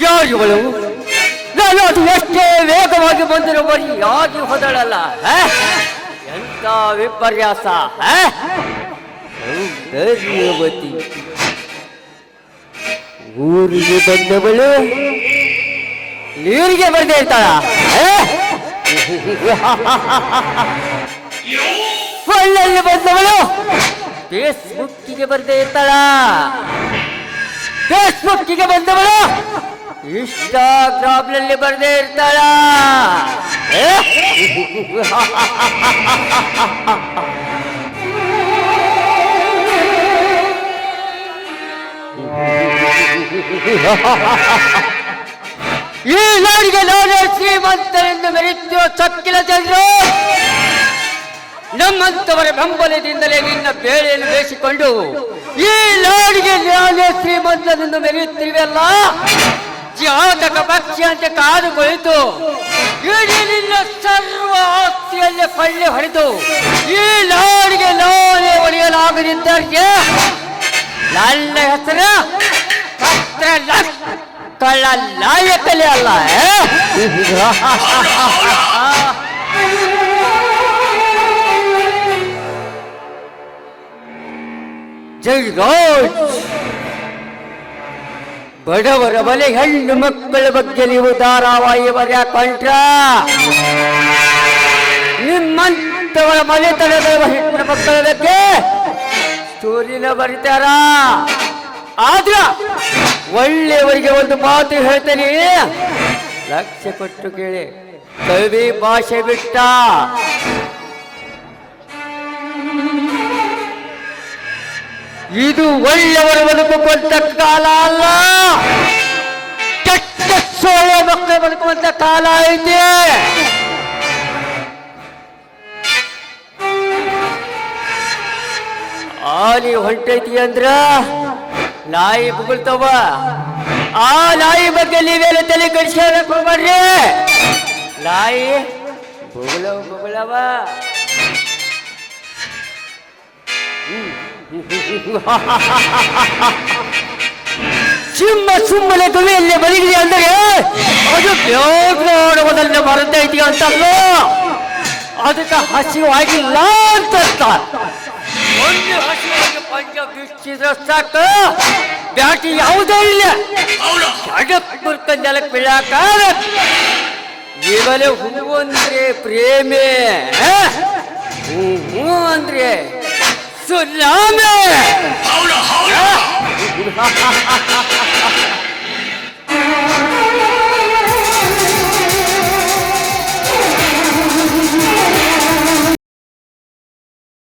ಯಾರು ಇವಳು? ನಾನು ಅದು ಎಷ್ಟೇ ವೇಗವಾಗಿ ಬಂದರೂ ಬರೀ ಯಾಗಿ ಹೋದಳಲ್ಲ. ಎಂತ ವಿಪರ್ಯಾಸ! ಸೌಂದರ್ಯವತಿ ಊರಿಗೆ ಬಂದವಳು ನೀರಿಗೆ ಬರ್ದೇ ಇರ್ತಾಳ. ಒಳ್ಳೆಲ್ಲಿ ಬಂದವಳು ಫೇಸ್ಬುಕ್ಕಿಗೆ ಬರ್ದೇ ಇರ್ತಾಳ. ಫೇಸ್ಬುಕ್ಕಿಗೆ ಬಂದವಳು ಇನ್ಸ್ಟಾಗ್ರಾಮ್ನಲ್ಲಿ ಬರ್ದೇ ಇರ್ತಾಳ. ಈ ನಾಡಿಗೆ ನಾನೇ ಶ್ರೀಮಂತರೆಂದು ಮೆರೆಯುವ ಚಕ್ಕಿಲ ಜನರು ನಮ್ಮಂತವರ ಬೆಂಬಲದಿಂದಲೇ ನಿನ್ನ ಬೇಳೆಯನ್ನು ಬೇಯಿಸಿಕೊಂಡು ಈ ನಾಡಿಗೆ ನಾನೇ ಶ್ರೀಮಂತನೆಂದು ಮೆರೆಯುತ್ತಿರುವೆಲ್ಲ. ಜಾತಕ ಪಕ್ಷಿ ಅಂತ ಕಾದು ಕುಳಿತು ಇಡೀ ನಿನ್ನ ಸರ್ವ ಆಸ್ತಿಯಲ್ಲೇ ಕೊಳ್ಳೆ ಹೊಡೆದು ಈ ನಾಡಿಗೆ ನಾನೇ ಒಡೆಯಲಾಗದಿದ್ದರಿಗೆ ನನ್ನ ಹೆಸರು ಕಳ್ಳ ನಾಯಕಲೇ ಅಲ್ಲ. ಜೈರಾಜ್, ಬಡವರ ಬಲೆ ಹೆಣ್ಣು ಮಕ್ಕಳ ಬಗ್ಗೆ ನೀವು ಧಾರಾವಾಹಿ ಬರೆಯಕೊಂಡ್ರ ನಿಮ್ಮಂತವರ ಮನೆತನದ ಹೆಣ್ಣು ಮಕ್ಕಳ ಬಗ್ಗೆ ಸ್ಟೋರಿನ ಬರೀತಾರ. ಆದ್ರ ಒಳ್ಳೆಯವರಿಗೆ ಒಂದು ಮಾತು ಹೇಳ್ತೇನೆ, ಲಕ್ಷ್ಯ ಕೊಟ್ಟು ಕೇಳಿ. ಕವಿ ಭಾಷೆ ಬಿಟ್ಟ ಇದು ಒಳ್ಳೆಯವರ ಬದುಕುವಂತ ಕಾಲ ಅಲ್ಲ, ಕೆಟ್ಟ ಸೋಳೆ ಮಕ್ಕಳು ಬದುಕುವಂತ ಕಾಲ ಐತೆ. ಆಲಿ ಹೊಂಟೈತಿ ಅಂದ್ರ ನಾಯಿ ಬುಗುಳ್ತವ. ಆ ನಾಯಿ ಬಗ್ಗೆ ನೀವೇನು ತಲೆ ಕಡಿಸ್ಕೊಳಕ್ ಹೋಗ್ಬಾರ್ರಿ. ನಾಯಿ ಬುಗುಳವ. ಸಿಂಹ ಸುಮ್ಮನೆ ಕವಿಯಲ್ಲಿ ಬದುಕಿದೆ ಅಂದರೆ ಅದು ನೋಡುವುದನ್ನು ಮರೆತೈತಿ ಅಂತಲ್ಲ, ಅದಕ್ಕೆ ಹಸಿವಾಗಿಲ್ಲ ಅಂತ. ಒಂದು ಹಸಿವಾಗಿ ಪಂಚ ಬಿಚ್ಚಿದ್ರೆ ಸಾಕು, ಬ್ಯಾಟಿ ಯಾವುದೇ ಇಲ್ಲ. ಜಗತ್ಪುರ್ತ ನೆಲಕ್ಕೆ ಬೀಳಾಕಾರ ಇವಲೇ ಹೂ ಅಂದ್ರೆ ಪ್ರೇಮೆ, ಹೂ ಅಂದ್ರೆ ಸುನಾಮೆ.